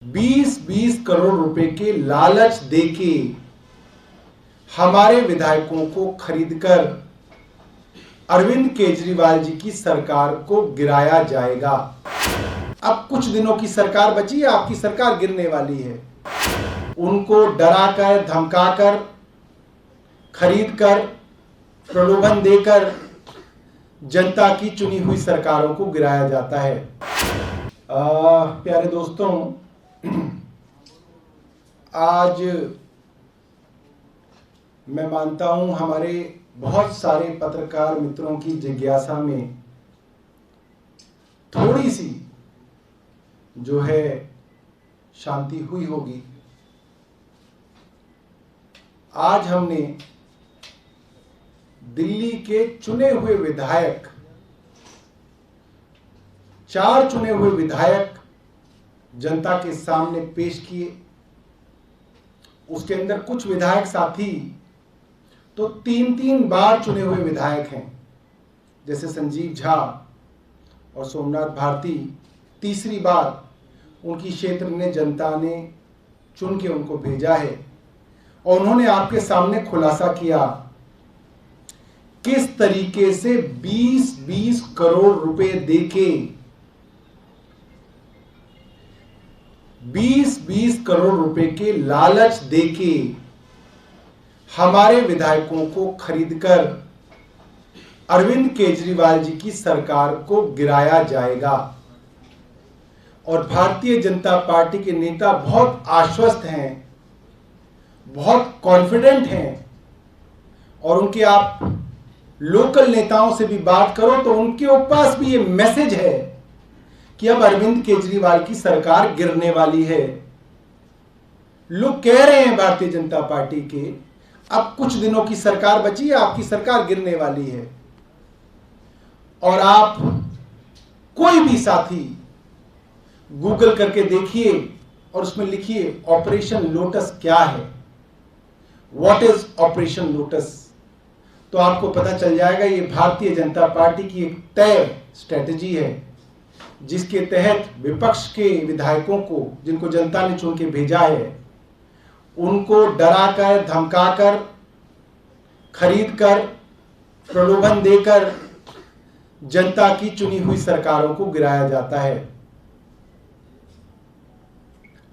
20-20 करोड़ रुपए के लालच देके हमारे विधायकों को खरीदकर अरविंद केजरीवाल जी की सरकार को गिराया जाएगा। अब कुछ दिनों की सरकार बची है, आपकी सरकार गिरने वाली है। उनको डराकर, धमकाकर, खरीदकर, प्रलोभन देकर जनता की चुनी हुई सरकारों को गिराया जाता है। प्यारे दोस्तों, आज मैं मानता हूं हमारे बहुत सारे पत्रकार मित्रों की जिज्ञासा में थोड़ी सी जो है शांति हुई होगी। आज हमने दिल्ली के चुने हुए विधायक, 4 चुने हुए विधायक जनता के सामने पेश किए। उसके अंदर कुछ विधायक साथी तो 3-3 बार चुने हुए विधायक हैं, जैसे संजीव झा और सोमनाथ भारती। तीसरी बार उनकी क्षेत्र ने जनता ने चुन के उनको भेजा है और उन्होंने आपके सामने खुलासा किया किस तरीके से 20-20 करोड़ रुपए देके 20-20 करोड़ रुपए के लालच देके हमारे विधायकों को खरीदकर अरविंद केजरीवाल जी की सरकार को गिराया जाएगा। और भारतीय जनता पार्टी के नेता बहुत आश्वस्त हैं, बहुत कॉन्फिडेंट हैं, और उनके आप लोकल नेताओं से भी बात करो तो उनके पास भी ये मैसेज है कि अब अरविंद केजरीवाल की सरकार गिरने वाली है। लोग कह रहे हैं भारतीय जनता पार्टी के, अब कुछ दिनों की सरकार बची है, आपकी सरकार गिरने वाली है। और आप कोई भी साथी गूगल करके देखिए और उसमें लिखिए ऑपरेशन लोटस क्या है, व्हाट इज ऑपरेशन लोटस, तो आपको पता चल जाएगा ये भारतीय जनता पार्टी की एक तय स्ट्रेटजी है, जिसके तहत विपक्ष के विधायकों को, जिनको जनता ने चुन के भेजा है, उनको डराकर, धमकाकर, खरीदकर, प्रलोभन देकर जनता की चुनी हुई सरकारों को गिराया जाता है।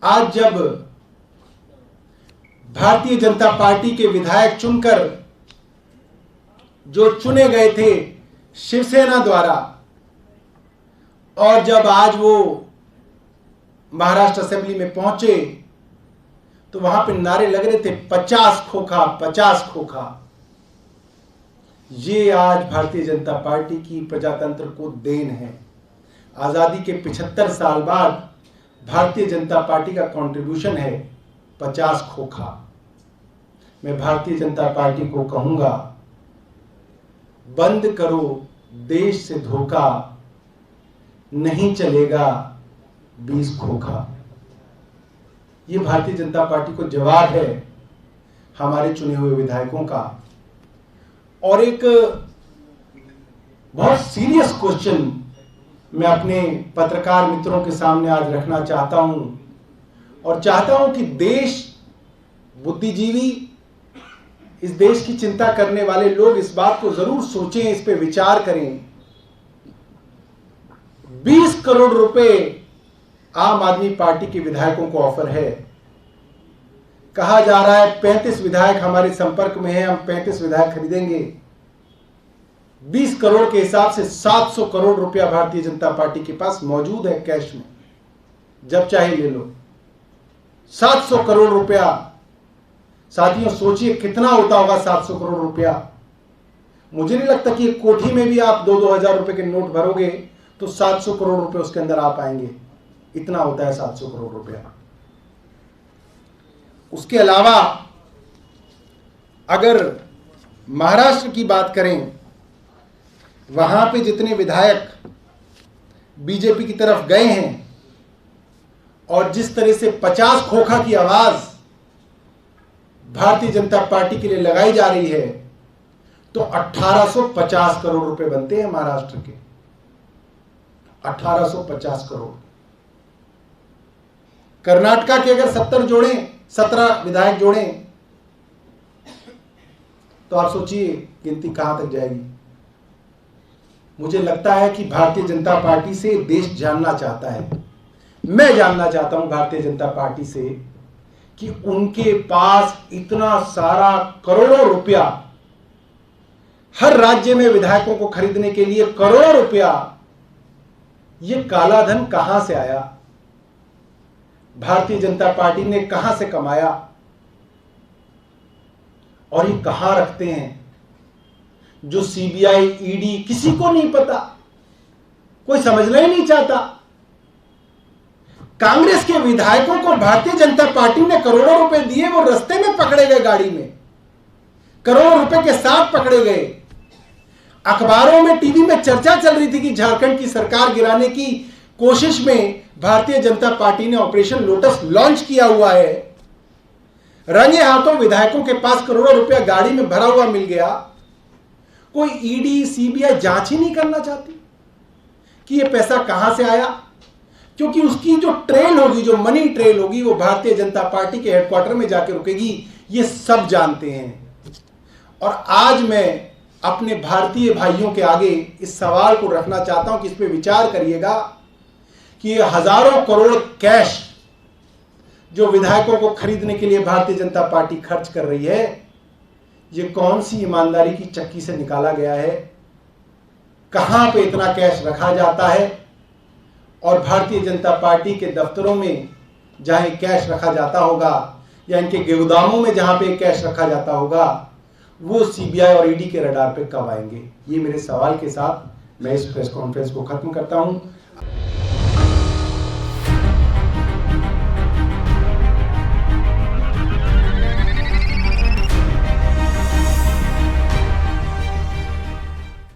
आज जब भारतीय जनता पार्टी के विधायक चुनकर जो चुने गए थे शिवसेना द्वारा, और जब आज वो महाराष्ट्र असेंबली में पहुंचे तो वहां पे नारे लग रहे थे 50 खोखा, 50 खोखा। ये आज भारतीय जनता पार्टी की प्रजातंत्र को देन है। आजादी के 75 साल बाद भारतीय जनता पार्टी का कंट्रीब्यूशन है 50 खोखा। मैं भारतीय जनता पार्टी को कहूंगा, बंद करो देश से धोखा, नहीं चलेगा 20 खोखा। ये भारतीय जनता पार्टी को जवाब है हमारे चुने हुए विधायकों का। और एक बहुत सीरियस क्वेश्चन मैं अपने पत्रकार मित्रों के सामने आज रखना चाहता हूं, और चाहता हूं कि देश, बुद्धिजीवी, इस देश की चिंता करने वाले लोग इस बात को जरूर सोचें, इस पे विचार करें। 20 करोड़ रुपए आम आदमी पार्टी के विधायकों को ऑफर है। कहा जा रहा है 35 विधायक हमारे संपर्क में हैं, हम 35 विधायक खरीदेंगे। 20 करोड़ के हिसाब से 700 करोड़ रुपया भारतीय जनता पार्टी के पास मौजूद है कैश में, जब चाहे ले लो। 700 करोड़ रुपया, साथियों सोचिए कितना होता होगा 700 करोड़ रुपया। मुझे नहीं लगता कि एक कोठी में भी आप 2-2 हजार रुपए के नोट भरोगे तो 700 करोड़ रुपए उसके अंदर आ पाएंगे। इतना होता है 700 करोड़ रुपया। उसके अलावा अगर महाराष्ट्र की बात करें, वहां पे जितने विधायक बीजेपी की तरफ गए हैं और जिस तरह से 50 खोखा की आवाज भारतीय जनता पार्टी के लिए लगाई जा रही है, तो 1850 करोड़ रुपए बनते हैं महाराष्ट्र के। 1850 करोड़। कर्नाटका के अगर 17 विधायक जोड़े तो आप सोचिए गिनती कहां तक जाएगी। मुझे लगता है कि भारतीय जनता पार्टी से देश जानना चाहता है, मैं जानना चाहता हूं भारतीय जनता पार्टी से कि उनके पास इतना सारा करोड़ों रुपया, हर राज्य में विधायकों को खरीदने के लिए करोड़ों रुपया, ये काला धन कहां से आया, भारतीय जनता पार्टी ने कहां से कमाया और ये कहां रखते हैं, जो सीबीआई ईडी किसी को नहीं पता, कोई समझना ही नहीं चाहता। कांग्रेस के विधायकों को भारतीय जनता पार्टी ने करोड़ों रुपए दिए, वो रास्ते में पकड़े गए, गाड़ी में करोड़ों रुपए के साथ पकड़े गए। अखबारों में, टीवी में चर्चा चल रही थी कि झारखंड की सरकार गिराने की कोशिश में भारतीय जनता पार्टी ने ऑपरेशन लोटस लॉन्च किया हुआ है। रंगे हाथों विधायकों के पास करोड़ों रुपया गाड़ी में भरा हुआ मिल गया। कोई ईडी सीबीआई जांच ही नहीं करना चाहती कि यह पैसा कहां से आया, क्योंकि उसकी जो ट्रेल होगी, जो मनी ट्रेल होगी, वो भारतीय जनता पार्टी के हेडक्वार्टर में जाके रुकेगी। ये सब जानते हैं। और आज मैं अपने भारतीय भाइयों के आगे इस सवाल को रखना चाहता हूं कि इस पे विचार करिएगा कि ये हजारों करोड़ कैश जो विधायकों को खरीदने के लिए भारतीय जनता पार्टी खर्च कर रही है, ये कौन सी ईमानदारी की चक्की से निकाला गया है, कहां पे इतना कैश रखा जाता है। और भारतीय जनता पार्टी के दफ्तरों में जहां कैश रखा जाता होगा या इनके गोदामों में जहां पे कैश रखा जाता होगा, वो सीबीआई और ईडी के रडार पे कब आएंगे। ये मेरे सवाल के साथ मैं इस प्रेस कॉन्फ्रेंस को खत्म करता हूं।